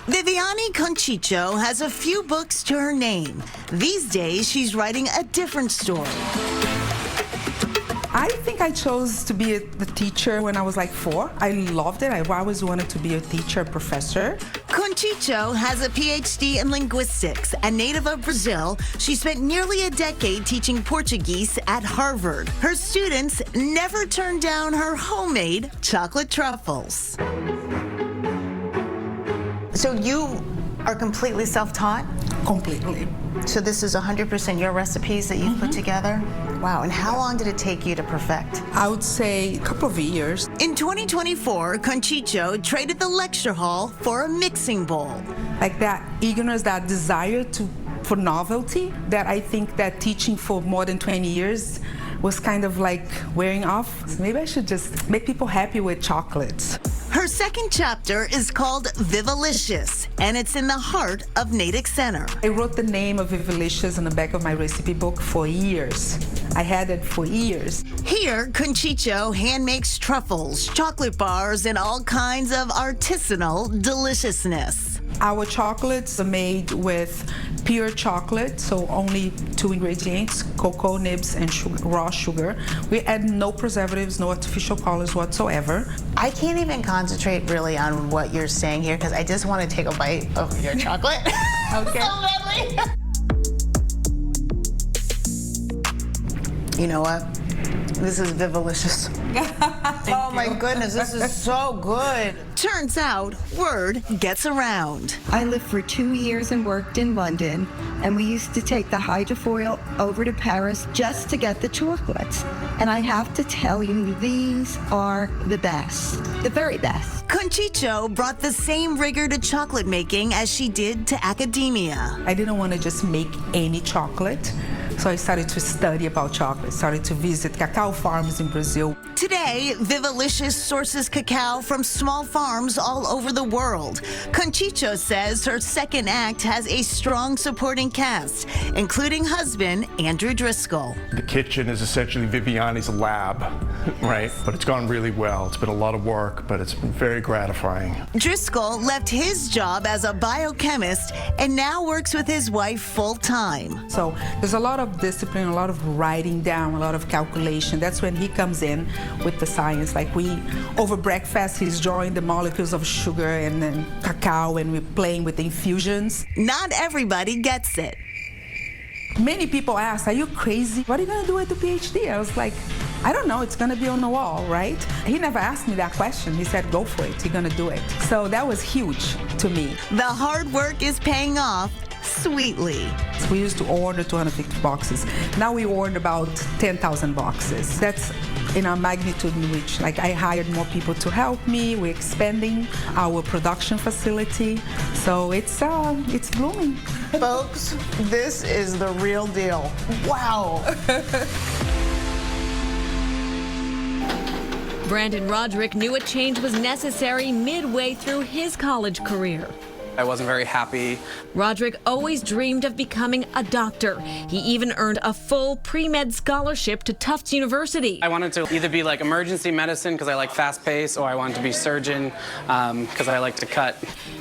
Viviani Conchicho has a few books to her name. These days, she's writing a different story. I think I chose to be the teacher when I was like 4. I loved it. I always wanted to be a teacher, professor. Conchicho has a PhD in linguistics. A native of Brazil, she spent nearly a decade teaching Portuguese at Harvard. Her students never turned down her homemade chocolate truffles. So you are completely self-taught? Completely. So this is 100% your recipes that you've put together? Wow, and how long did it take you to perfect? I would say a couple of years. In 2024, Conchicho traded the lecture hall for a mixing bowl. Like that eagerness, that desire for novelty, that I think that teaching for more than 20 years was kind of like wearing off. So maybe I should just make people happy with chocolates. Her second chapter is called Vivivalicious, and it's in the heart of Natick Center. I wrote the name of Vivivalicious on the back of my recipe book for years. I had it for years. Here, Conchicho hand makes truffles, chocolate bars, and all kinds of artisanal deliciousness. Our chocolates are made with pure chocolate, so only 2 ingredients, cocoa nibs and sugar, raw sugar. We add no preservatives, no artificial colors whatsoever. I can't even concentrate really on what you're saying here because I just want to take a bite of your chocolate. Okay. So badly. You know what? This is Vivivalicious. Oh my goodness, this is so good. Turns out, word gets around. I lived for 2 years and worked in London, and we used to take the hydrofoil over to Paris just to get the chocolates. And I have to tell you, these are the best, the very best. Conchicho brought the same rigor to chocolate making as she did to academia. I didn't want to just make any chocolate. So I started to study about chocolate, started to visit cacao farms in Brazil. Today, Vivivalicious sources cacao from small farms all over the world. Conchicho says her second act has a strong supporting cast, including husband Andrew Driscoll. The kitchen is essentially Viviani's lab, right? But it's gone really well. It's been a lot of work, but it's been very gratifying. Driscoll left his job as a biochemist and now works with his wife full-time. So there's a lot of discipline, a lot of writing down, a lot of calculation. That's when he comes in with the science. Like over breakfast, he's drawing the molecules of sugar and then cacao, and we're playing with the infusions. Not everybody gets it. Many people ask, are you crazy? What are you going to do with the PhD? I was like, I don't know, it's going to be on the wall, right? He never asked me that question. He said, go for it, you're going to do it. So that was huge to me. The hard work is paying off sweetly. We used to order 250 boxes. Now we order about 10,000 boxes. That's in our magnitude in which, like, I hired more people to help me. We're expanding our production facility. So it's blooming. Folks, this is the real deal. Wow. Brandon Roderick knew a change was necessary midway through his college career. I wasn't very happy. Roderick always dreamed of becoming a doctor. He even earned a full pre-med scholarship to Tufts University. I wanted to either be like emergency medicine because I like fast pace, or I wanted to be surgeon because I like to cut.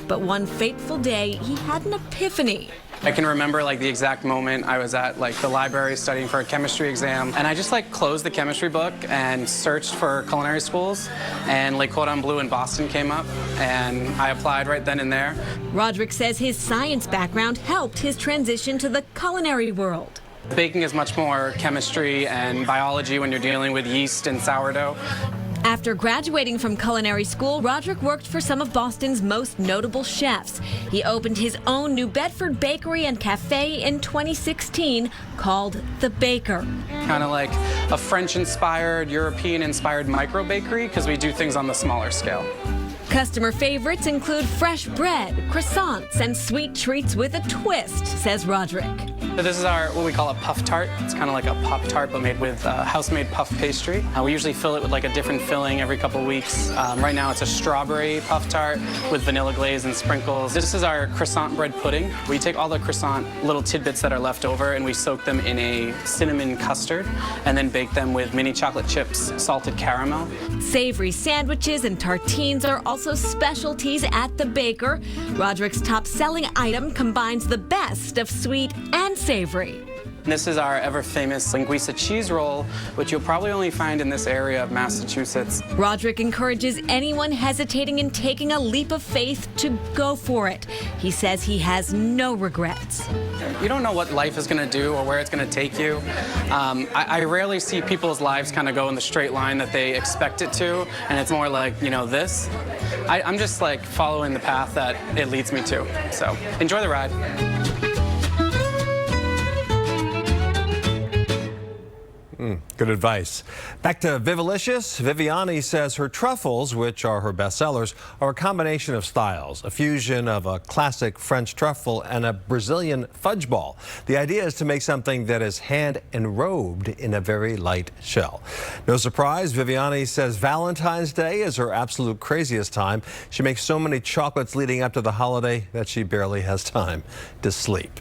But one fateful day, he had an epiphany. I can remember like the exact moment I was at like the library studying for a chemistry exam, and I just like closed the chemistry book and searched for culinary schools, and like Cordon Bleu in Boston came up, and I applied right then and there. Roderick says his science background helped his transition to the culinary world. Baking is much more chemistry and biology when you're dealing with yeast and sourdough. After graduating from culinary school, Roderick worked for some of Boston's most notable chefs. He opened his own New Bedford bakery and cafe in 2016 called The Baker. Kind of like a French-inspired, European-inspired micro-bakery because we do things on the smaller scale. Customer favorites include fresh bread, croissants, and sweet treats with a twist, says Roderick. So this is our, what we call a puff tart. It's kind of like a Pop-Tart, but made with house-made puff pastry. We usually fill it with like a different filling every couple weeks. Right now it's a strawberry puff tart with vanilla glaze and sprinkles. This is our croissant bread pudding. We take all the croissant little tidbits that are left over and we soak them in a cinnamon custard and then bake them with mini chocolate chips, salted caramel. Savory sandwiches and tartines are also specialties at the baker. Roderick's top-selling item combines the best of sweet and savory. This is our ever-famous linguiça cheese roll, which you'll probably only find in this area of Massachusetts. Roderick encourages anyone hesitating in taking a leap of faith to go for it. He says he has no regrets. You don't know what life is going to do or where it's going to take you. I rarely see people's lives kind of go in the straight line that they expect it to, and it's more like, you know, this. I'm just like following the path that it leads me to. So enjoy the ride. Good advice. Back to Vivivalicious. Viviani says her truffles, which are her bestsellers, are a combination of styles, a fusion of a classic French truffle and a Brazilian fudge ball. The idea is to make something that is hand enrobed in a very light shell. No surprise, Viviani says Valentine's Day is her absolute craziest time. She makes so many chocolates leading up to the holiday that she barely has time to sleep.